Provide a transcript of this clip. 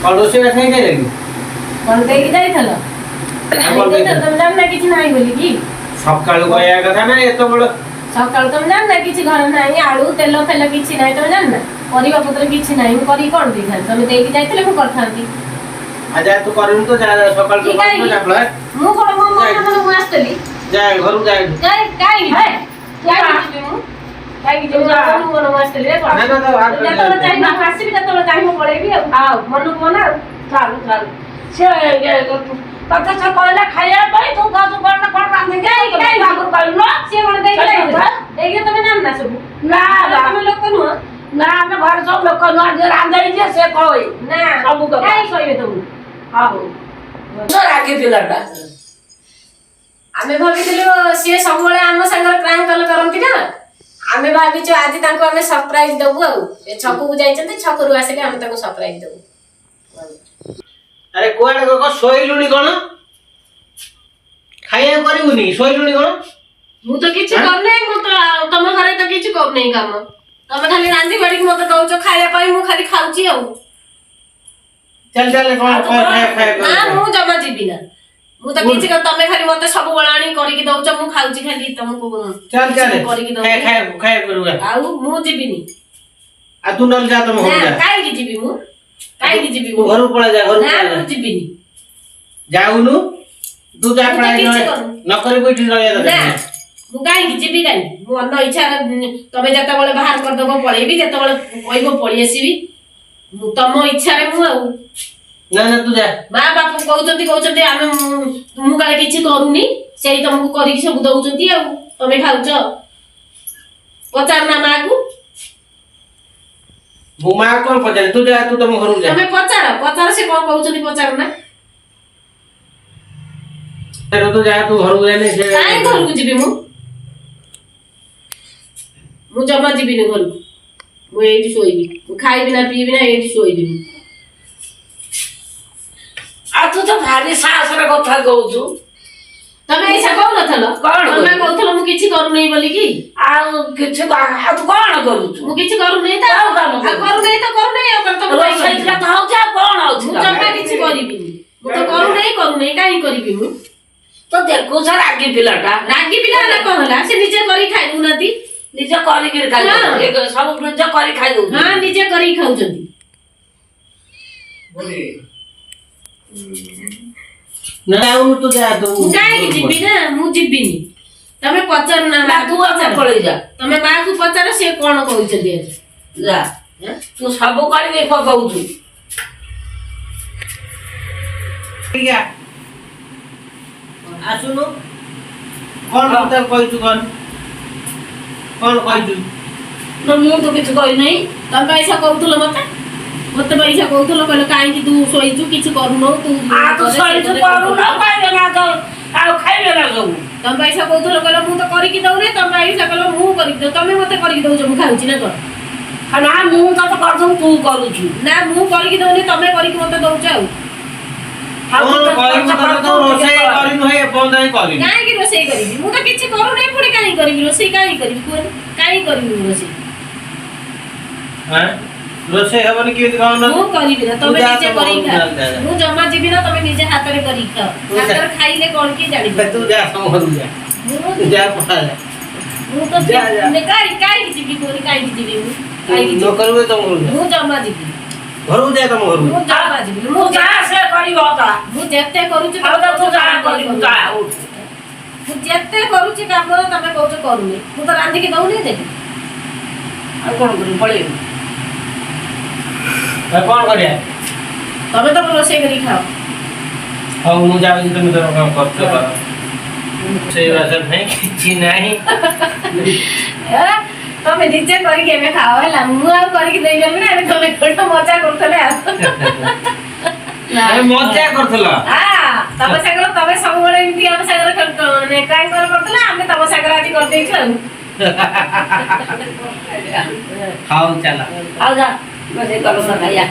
और रोसे रखने के लगी कौन देगी जाई थलो नहीं तो तुम जान ना किछ नाही बोली की सकाळ गया कथा ना एतो बड़ सकाळ तुम जान ना किछ घर नाही आलू तेल फेल किछ नाही तुम जान ना परिवा पत्र किछ नाही मु करी कोन दी थान तुम देगी जाइतले मु करथांती आजा तू करिन तो जा सकाळ तो जाबला मु कोन मो मन मु आस्तली जा घर जा काय है काय जो जा मन मु आस्तली रे ना ना तो चाहि ना फासी भी तो चाहि मु पळेबी आ मन मना चालू चालू से तते छ कहला खाया पई तू का तू कोन कोन रांधे काय काय भागुर कहलु न से कोन देई देई तमे नाम ना सब ना हम लोग नु ना हम घर सब लोग नु जे रांधे जे से कहई ना सब काय कहबे तुम हां तो राखी दिलाटा आमे भाबिथिलु से सबले हम संगर प्रांक कल करंती ना आमे भाबिछु आज तांको आमे सरप्राइज दबु आ ए छकु को जाइछते छकु रु आसे हम ताको सरप्राइज दबु अरे कोआडे को सोइलुनी कोन खाया करिउनी सोइलुनी कोन मु तो किछ करने मु तो तम घरे तो किछ कर नहीं काम तमे खाली रांधी बड़ी मते दउचो खाया पई मु खाली खाउची आ चल चल कोन खाया ना मु जमा जीबी ना मु तो किछ कर तमे खाली मते सब बळाणी करी की दउचो मु खाउची खाली तुमको चल चल करी की खाया करूगा आउ मु जीबीनी आ तू नल जा तुम हो जा काई की जीबी मु काई की जीबी मु घर पळा जा घर ना पळा मु जीबीनी जाउनु तू जा पळा न करी बैठी रहया ना मु काई की जीबी काई मु अन्न इच्छा तमे जता बळे बाहर कर दबो पळेबी जता बळे कहबो पळी आसीबी मु तम इच्छा रे मु आउ ना ना तू जा मां बापू कहउचंती आमे मु काले किछि करूनी सेही तुमको करी सब दउचंती आ तमे खाउछ पचार ना मां को मु मां कोन पचार तू जा तू तम घर जा तमे पचार से कोन कहउचंती पचार ना तेरे तो जा तू घर जा नहीं से काई घर को जीबी मु जमा जीबी ने घर मु एठी सोईबी मु खाइबी ना पीबी ना एठी सोईबी आ तू तो भारी साहस रे कथा कहउछु तमे ऐसा कहू नथलो कोन तमे कहथलो मु किछि करू नै बोली की आ किछ आ तू कोन कहउछु मु किछि करू नै त करू नै आ तो रोसई का तो हो जा कोन मु होछु जमा किछि करिबी मु तो करू नै काई करिबी मु तो देखो सर आगे पिलाटा रागी पिला ना कहला से निजे करी खाइ दुनाती निजे करी के खाइ एक सब निजे करी खाइ दउ हां निजे करी खाउचंती बोले ना आउनु तू जा तू मु काई जीबी ना मु जीबीनी तमे पचार ना तू अपन पळे जा तमे मां को पचार से कोन कहउचंती जा तू सब करी के कहउछु ठीक है आसुनु कोन होता कोइ तू कोन कहजु न मु तो किछ कहि नै तमे ऐसा कहउतलो मते पैसा कहउतलो कहले काई कि तू सोइचु किछ करूनो तू आ तो सही तू करू न पाइबे ना तो आ खाइबे ना सब तमे पैसा कहउतलो कहले मु तो करी कि दउ रे तमे ऐसा कहलो मु करी दउ तमे मते करी कि दउ मु खाउची ना कर खाना मु तो करथु तू करूछु ना मु करी कि दउ ने तमे करी कि मते दउछ आउ कोन कहजु तो रोसे करिनु है बंद है करिनु काई कि रोसे करिबी मु तो किछ करू नै पुडी काई करिबी रोसे काई करिबी कोन काई करिबी रोसे हां रोसे हबन कि दिखाउन मु करिबी ना तमे निजे करी खा मु जमा जीबी ना तमे निजे हाथ रे करी खा हाथ रे खाइले कोन की जानि तू जा समझ जा मु जा पा मु तो ने काई जीबी कोनी काई जीबी मु काई नो करबे तो मु जमा जीबी घरु जा तुम घरु मु जमा जीबी मु जा से करी होता मु जेते करूची अब तू जा करी जा मु जेते करूची काम तमे कहउछ करूनी मु तो रांधी के दउनी दे आ कोन करी पळे कौन करिया तमे तो रोसे करी खाओ हां मु जाबी तुम तो काम करते बा सही बात नहीं किछि नहीं तमे निजे करी के खाओ हला मु आ करी के देई लेबे ना तमे कोटा मजा करथले अरे मजा करथला हां तमे सागर तमे सब बळे इति हम सागर ने ट्राई करथला हम तमे सागर आदि कर देई छ खाओ चला आ जा मजे करो सकाया